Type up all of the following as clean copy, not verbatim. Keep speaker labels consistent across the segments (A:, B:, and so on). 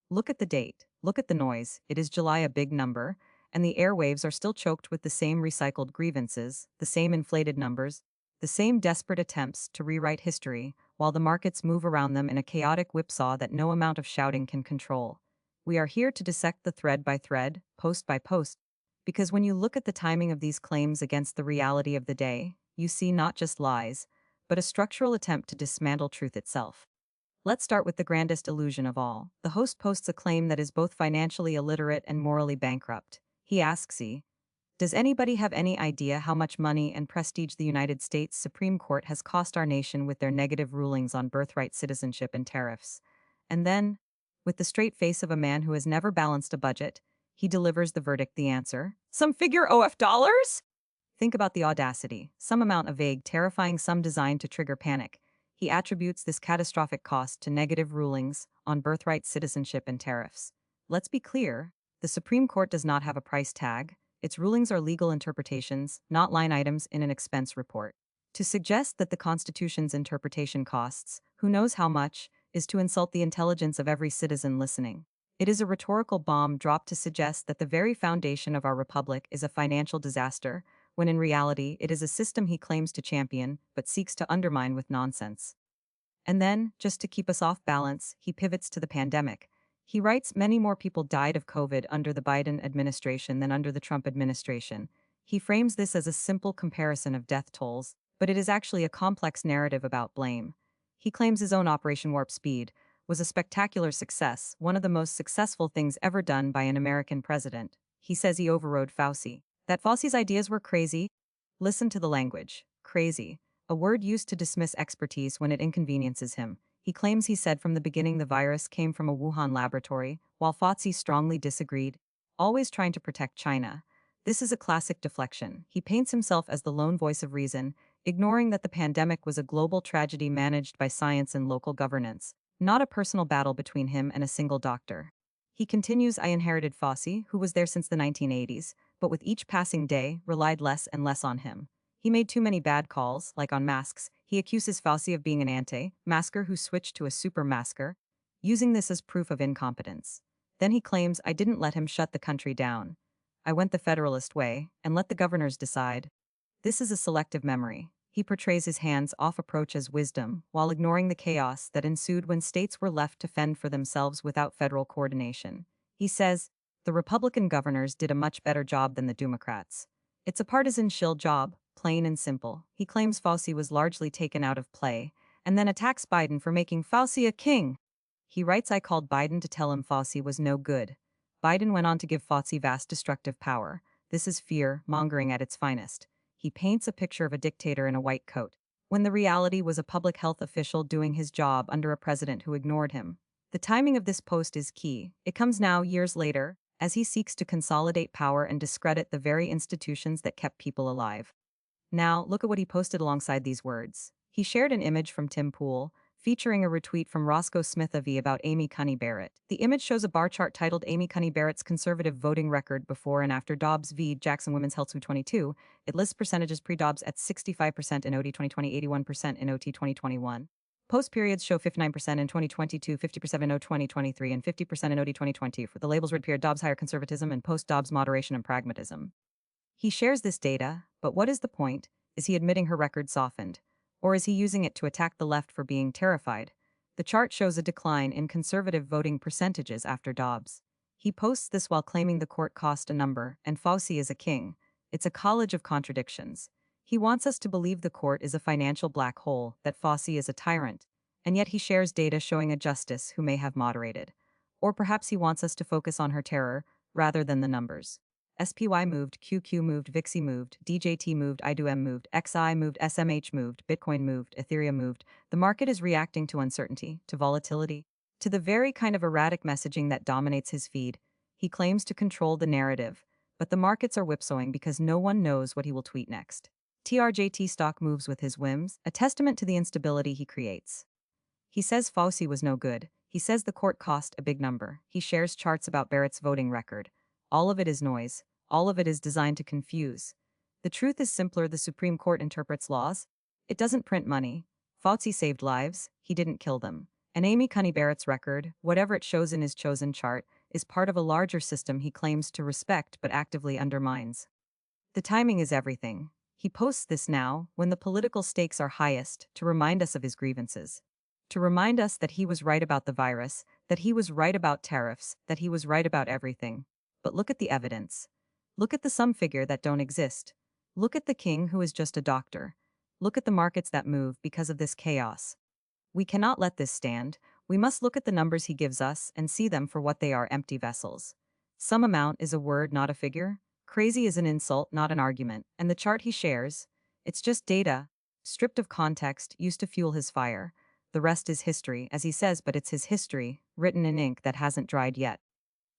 A: Look at the date. Look at the noise. It is July, a big number, and the airwaves are still choked with the same recycled grievances, the same inflated numbers, the same desperate attempts to rewrite history, while the markets move around them in a chaotic whipsaw that no amount of shouting can control. We are here to dissect the thread by thread, post by post, because when you look at the timing of these claims against the reality of the day, you see not just lies, but a structural attempt to dismantle truth itself. Let's start with the grandest illusion of all. The host posts a claim that is both financially illiterate and morally bankrupt. He asks, does anybody have any idea how much money and prestige the United States Supreme Court has cost our nation with their negative rulings on birthright citizenship and tariffs? And then, with the straight face of a man who has never balanced a budget, he delivers the verdict, the answer. Some figure OF dollars? Think about the audacity, some amount of vague, terrifying sum designed to trigger panic. He attributes this catastrophic cost to negative rulings on birthright citizenship and tariffs. Let's be clear, the Supreme Court does not have a price tag. Its rulings are legal interpretations, not line items in an expense report. To suggest that the Constitution's interpretation costs, who knows how much, is to insult the intelligence of every citizen listening. It is a rhetorical bomb dropped to suggest that the very foundation of our republic is a financial disaster, when in reality it is a system he claims to champion but seeks to undermine with nonsense. And then, just to keep us off balance, he pivots to the pandemic. He writes many more people died of COVID under the Biden administration than under the Trump administration. He frames this as a simple comparison of death tolls, but it is actually a complex narrative about blame. He claims his own Operation Warp Speed was a spectacular success, one of the most successful things ever done by an American president. He says he overrode Fauci. That Fauci's ideas were crazy? Listen to the language. Crazy. A word used to dismiss expertise when it inconveniences him. He claims he said from the beginning the virus came from a Wuhan laboratory, while Fauci strongly disagreed, always trying to protect China. This is a classic deflection. He paints himself as the lone voice of reason, ignoring that the pandemic was a global tragedy managed by science and local governance, not a personal battle between him and a single doctor. He continues, I inherited Fauci, who was there since the 1980s, but with each passing day, relied less and less on him. He made too many bad calls, like on masks. He accuses Fauci of being an anti-masker who switched to a super-masker, using this as proof of incompetence. Then he claims, I didn't let him shut the country down. I went the Federalist way, and let the governors decide. This is a selective memory. He portrays his hands-off approach as wisdom, while ignoring the chaos that ensued when states were left to fend for themselves without federal coordination. He says, the Republican governors did a much better job than the Democrats. It's a partisan shill job, plain and simple. He claims Fauci was largely taken out of play, and then attacks Biden for making Fauci a king. He writes, I called Biden to tell him Fauci was no good. Biden went on to give Fauci vast destructive power. This is fear-mongering at its finest. He paints a picture of a dictator in a white coat, when the reality was a public health official doing his job under a president who ignored him. The timing of this post is key. It comes now, years later, as he seeks to consolidate power and discredit the very institutions that kept people alive. Now, look at what he posted alongside these words. He shared an image from Tim Pool, featuring a retweet from Roscoe Smith of about Amy Coney Barrett. The image shows a bar chart titled Amy Coney Barrett's conservative voting record before and after Dobbs v. Jackson Women's Health 2022. It lists percentages pre-Dobbs at 65% in OT 2020, 81% in OT 2021. Post periods show 59% in 2022, 50% in OT 2023, and 50% in OT 2020. For the labels read period Dobbs higher conservatism and post-Dobbs moderation and pragmatism. He shares this data, but what is the point? Is he admitting her record softened? Or is he using it to attack the left for being terrified? The chart shows a decline in conservative voting percentages after Dobbs. He posts this while claiming the court cost a number, and Fauci is a king. It's a college of contradictions. He wants us to believe the court is a financial black hole, that Fauci is a tyrant, and yet he shares data showing a justice who may have moderated. Or perhaps he wants us to focus on her terror, rather than the numbers. SPY moved, QQ moved, VIXI moved, DJT moved, I2M moved, XI moved, SMH moved, Bitcoin moved, Ethereum moved. The market is reacting to uncertainty, to volatility, to the very kind of erratic messaging that dominates his feed. He claims to control the narrative, but the markets are whipsawing because no one knows what he will tweet next. TRJT stock moves with his whims, a testament to the instability he creates. He says Fauci was no good. He says the court cost a big number. He shares charts about Barrett's voting record. All of it is noise. All of it is designed to confuse. The truth is simpler. The Supreme Court interprets laws. It doesn't print money. Fauci saved lives. He didn't kill them. And Amy Coney Barrett's record, whatever it shows in his chosen chart, is part of a larger system he claims to respect but actively undermines. The timing is everything. He posts this now, when the political stakes are highest, to remind us of his grievances. To remind us that he was right about the virus, that he was right about tariffs, that he was right about everything. But look at the evidence. Look at the sum figure that don't exist. Look at the king who is just a doctor. Look at the markets that move because of this chaos. We cannot let this stand. We must look at the numbers he gives us and see them for what they are: empty vessels. Some amount is a word, not a figure. Crazy is an insult, not an argument. And the chart he shares, it's just data, stripped of context, used to fuel his fire. The rest is history, as he says, but it's his history, written in ink that hasn't dried yet.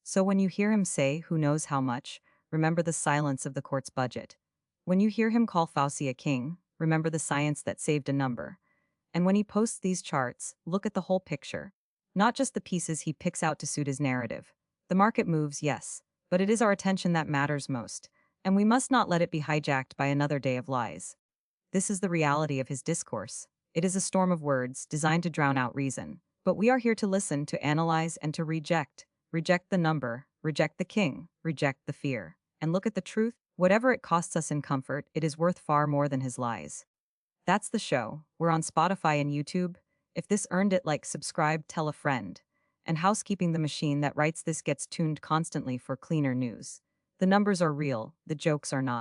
A: So when you hear him say, who knows how much, remember the silence of the court's budget. When you hear him call Fauci a king, remember the science that saved a number. And when he posts these charts, look at the whole picture, not just the pieces he picks out to suit his narrative. The market moves, yes, but it is our attention that matters most, and we must not let it be hijacked by another day of lies. This is the reality of his discourse. It is a storm of words designed to drown out reason. But we are here to listen, to analyze, and to reject. Reject the number, reject the king, reject the fear. And look at the truth. Whatever it costs us in comfort, it is worth far more than his lies. That's the show. We're on Spotify and YouTube. If this earned it, like, subscribe, tell a friend. And housekeeping: the machine that writes this gets tuned constantly for cleaner news. The numbers are real, the jokes are not.